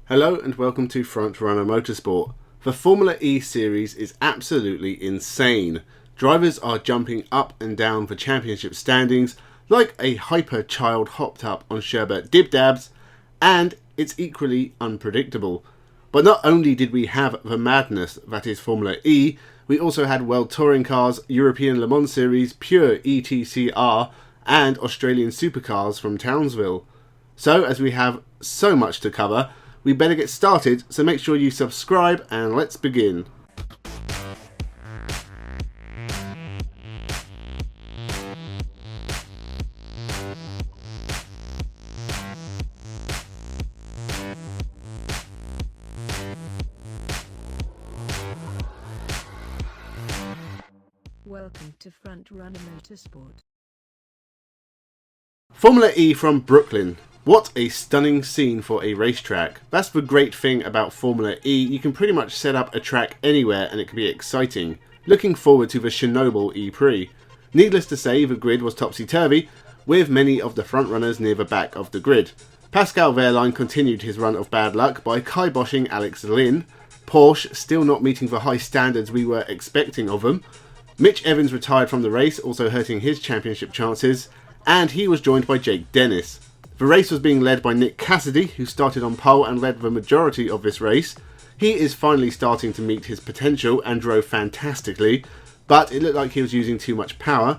Hello and welcome to Frontrunner Motorsport. The Formula E series is absolutely insane. Drivers are jumping up and down the championship standings like a hyper child hopped up on sherbet dibdabs, and it's equally unpredictable. But not only did we have the madness that is Formula E, we also had World Touring Cars, European Le Mans Series, pure ETCR, and Australian Supercars from Townsville. So as we have so much to cover, we better get started, so make sure you subscribe and let's begin. Welcome to Frontrunner Motorsport. Formula E from Brooklyn. What a stunning scene for a racetrack. That's the great thing about Formula E, you can pretty much set up a track anywhere and it can be exciting. Looking forward to the Chernobyl E-Prix. Needless to say, the grid was topsy-turvy, with many of the front runners near the back of the grid. Pascal Wehrlein continued his run of bad luck by kiboshing Alex Lynn. Porsche still not meeting the high standards we were expecting of them. Mitch Evans retired from the race, also hurting his championship chances, and he was joined by Jake Dennis. The race was being led by Nick Cassidy, who started on pole and led the majority of this race. He is finally starting to meet his potential and drove fantastically, but it looked like he was using too much power.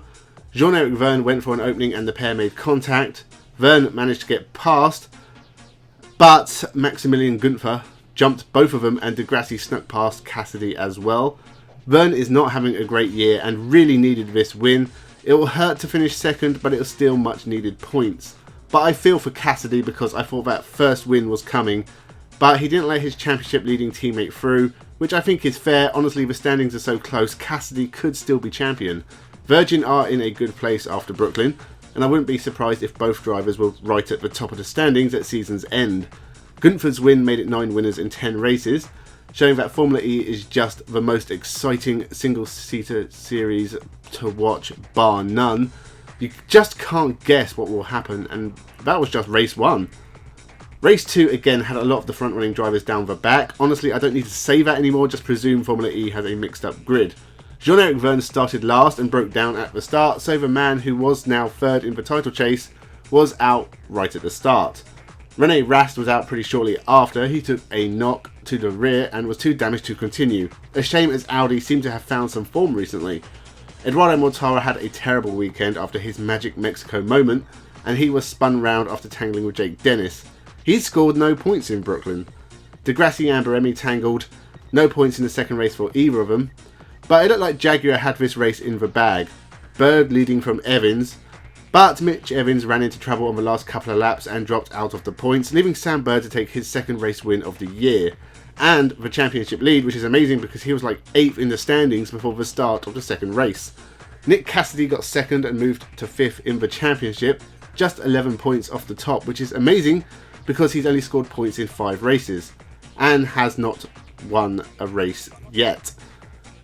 Jean-Eric Vergne went for an opening and the pair made contact. Vergne managed to get past, but Maximilian Günther jumped both of them and De Grassi snuck past Cassidy as well. Vergne is not having a great year and really needed this win. It will hurt to finish second, but it was still much needed points. But I feel for Cassidy because I thought that first win was coming, but he didn't let his championship leading teammate through, which I think is fair. Honestly, the standings are so close, Cassidy could still be champion. Virgin are in a good place after Brooklyn, and I wouldn't be surprised if both drivers were right at the top of the standings at season's end. Günther's win made it 9 winners in 10 races, showing that Formula E is just the most exciting single-seater series to watch, bar none. You just can't guess what will happen, and that was just race 1. Race 2 again had a lot of the front-running drivers down the back. Honestly, I don't need to say that anymore, just presume Formula E has a mixed-up grid. Jean-Eric Vergne started last and broke down at the start, so the man who was now third in the title chase was out right at the start. René Rast was out pretty shortly after. He took a knock to the rear and was too damaged to continue. A shame, as Audi seem to have found some form recently. Eduardo Mortara had a terrible weekend after his Magic Mexico moment, and he was spun round after tangling with Jake Dennis. He scored no points in Brooklyn. De Grassi and Baremi tangled, no points in the second race for either of them, but it looked like Jaguar had this race in the bag. Bird leading from Evans, but Mitch Evans ran into trouble on the last couple of laps and dropped out of the points, leaving Sam Bird to take his second race win of the year, and the championship lead, which is amazing because he was like 8th in the standings before the start of the second race. Nick Cassidy got second and moved to 5th in the championship, just 11 points off the top, which is amazing because he's only scored points in 5 races and has not won a race yet.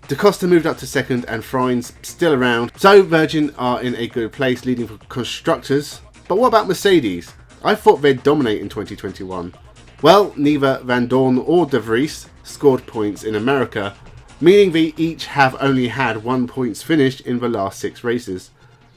Da Costa moved up to second and Freund's still around, so Virgin are in a good place leading for constructors. But what about Mercedes? I thought they'd dominate in 2021. Well, neither Van Dorn or De Vries scored points in America, meaning they each have only had 1 points finished in the last 6 races.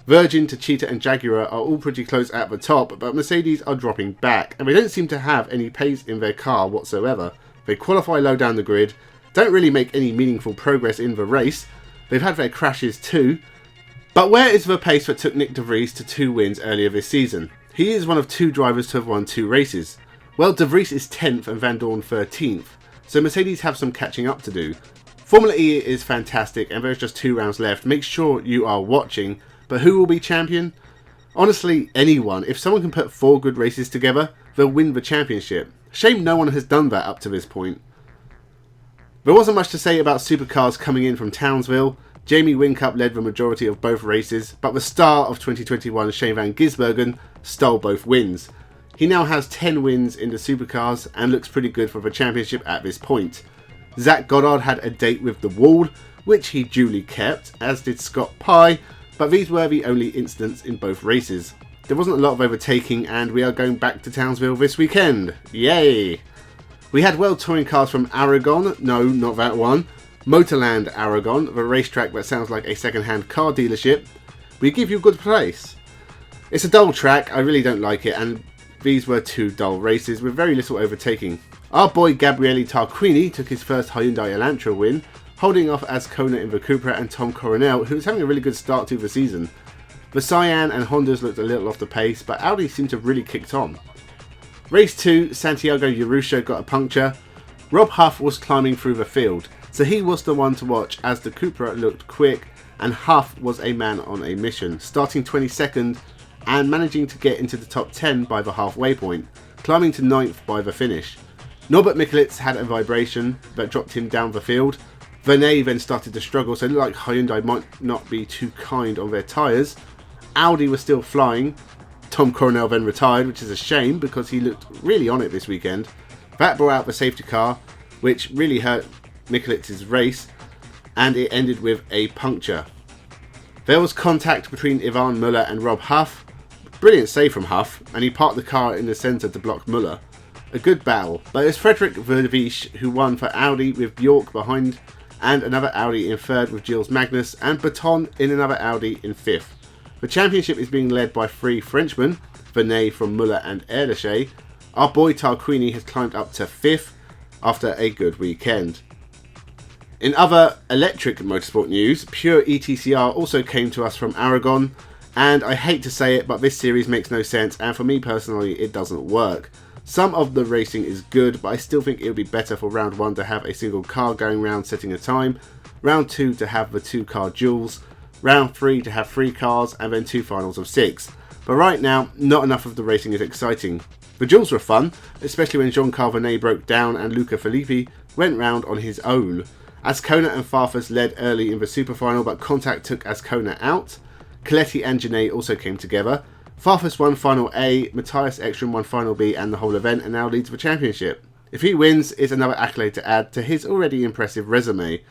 Virgin, Techeetah and Jaguar are all pretty close at the top, but Mercedes are dropping back, and they don't seem to have any pace in their car whatsoever. They qualify low down the grid, don't really make any meaningful progress in the race. They've had their crashes too, but where is the pace that took Nick De Vries to 2 wins earlier this season? He is one of 2 drivers to have won 2 races. Well, De Vries is 10th and Van Dorn 13th, so Mercedes have some catching up to do. Formula E is fantastic and there's just 2 rounds left. Make sure you are watching, but who will be champion? Honestly, anyone. If someone can put 4 good races together, they'll win the championship. Shame no one has done that up to this point. There wasn't much to say about Supercars coming in from Townsville. Jamie Whincup led the majority of both races, but the star of 2021, Shane van Gisbergen, stole both wins. He now has 10 wins in the Supercars and looks pretty good for the championship at this point. Zach Goddard had a date with the wall, which he duly kept, as did Scott Pye, but these were the only incidents in both races. There wasn't a lot of overtaking and we are going back to Townsville this weekend. Yay! We had World Touring Cars from Aragon, no, not that one, Motorland Aragon, the racetrack that sounds like a second-hand car dealership. We give you a good price. It's a dull track, I really don't like it, and these were 2 dull races with very little overtaking. Our boy Gabriele Tarquini took his first Hyundai Elantra win, holding off Ascona in the Cupra and Tom Coronel, who was having a really good start to the season. The Cyan and Hondas looked a little off the pace, but Audi seemed to have really kicked on. Race 2, Santiago Urrutia got a puncture. Rob Huff was climbing through the field, so he was the one to watch as the Cupra looked quick, and Huff was a man on a mission, starting 22nd and managing to get into the top 10 by the halfway point, climbing to 9th by the finish. Norbert Mikulits had a vibration that dropped him down the field. Vernet then started to struggle, so it looked like Hyundai might not be too kind on their tyres. Audi was still flying. Tom Coronel then retired, which is a shame because he looked really on it this weekend. That brought out the safety car, which really hurt Mikulits' race, and it ended with a puncture. There was contact between Ivan Muller and Rob Huff. Brilliant save from Huff, and he parked the car in the centre to block Muller. A good battle, but it was Frederik Vervisch who won for Audi with Bjork behind, and another Audi in 3rd with Gilles Magnus, and Baton in another Audi in 5th. The championship is being led by 3 Frenchmen, Vernet from Muller and Erdős. Our boy Tarquini has climbed up to 5th after a good weekend. In other electric motorsport news, Pure ETCR also came to us from Aragon, and I hate to say it, but this series makes no sense, and for me personally it doesn't work. Some of the racing is good, but I still think it would be better for round 1 to have a single car going round setting a time, round 2 to have the 2 car duels, round 3 to have 3 cars, and then 2 finals of 6. But right now, not enough of the racing is exciting. The duels were fun, especially when Jean-Carl Vernet broke down and Luca Filippi went round on his own. Ascona and Farfus led early in the super final, but contact took Ascona out. Coletti and Genet also came together. Farfus won Final A, Matthias Ekstrom won Final B and the whole event, and now leads the championship. If he wins, it's another accolade to add to his already impressive resume.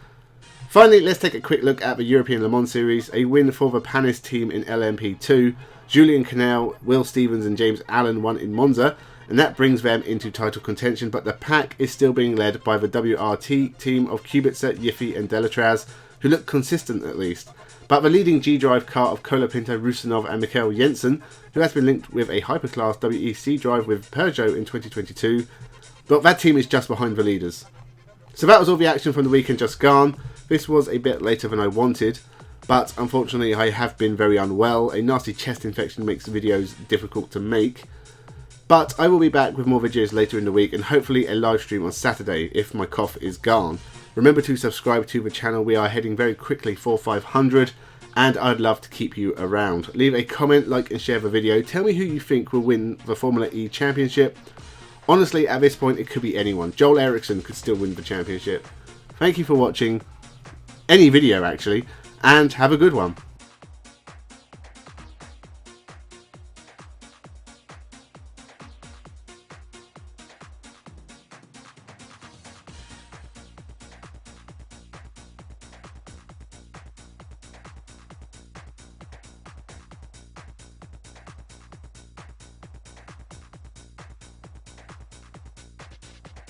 Finally, let's take a quick look at the European Le Mans Series, a win for the Panis team in LMP2. Julian Cannell, Will Stevens and James Allen won in Monza, and that brings them into title contention, but the pack is still being led by the WRT team of Kubica, Yiffy and Delatraz, who look consistent at least. But the leading G-Drive car of Colapinto, Rusinov and Mikhail Jensen, who has been linked with a hyperclass WEC drive with Peugeot in 2022, but that team is just behind the leaders. So that was all the action from the weekend just gone. This was a bit later than I wanted, but unfortunately I have been very unwell. A nasty chest infection makes videos difficult to make. But I will be back with more videos later in the week, and hopefully a live stream on Saturday if my cough is gone. Remember to subscribe to the channel, we are heading very quickly for 500, and I'd love to keep you around. Leave a comment, like and share the video. Tell me who you think will win the Formula E Championship. Honestly, at this point it could be anyone. Joel Eriksson could still win the championship. Thank you for watching, any video actually, and have a good one.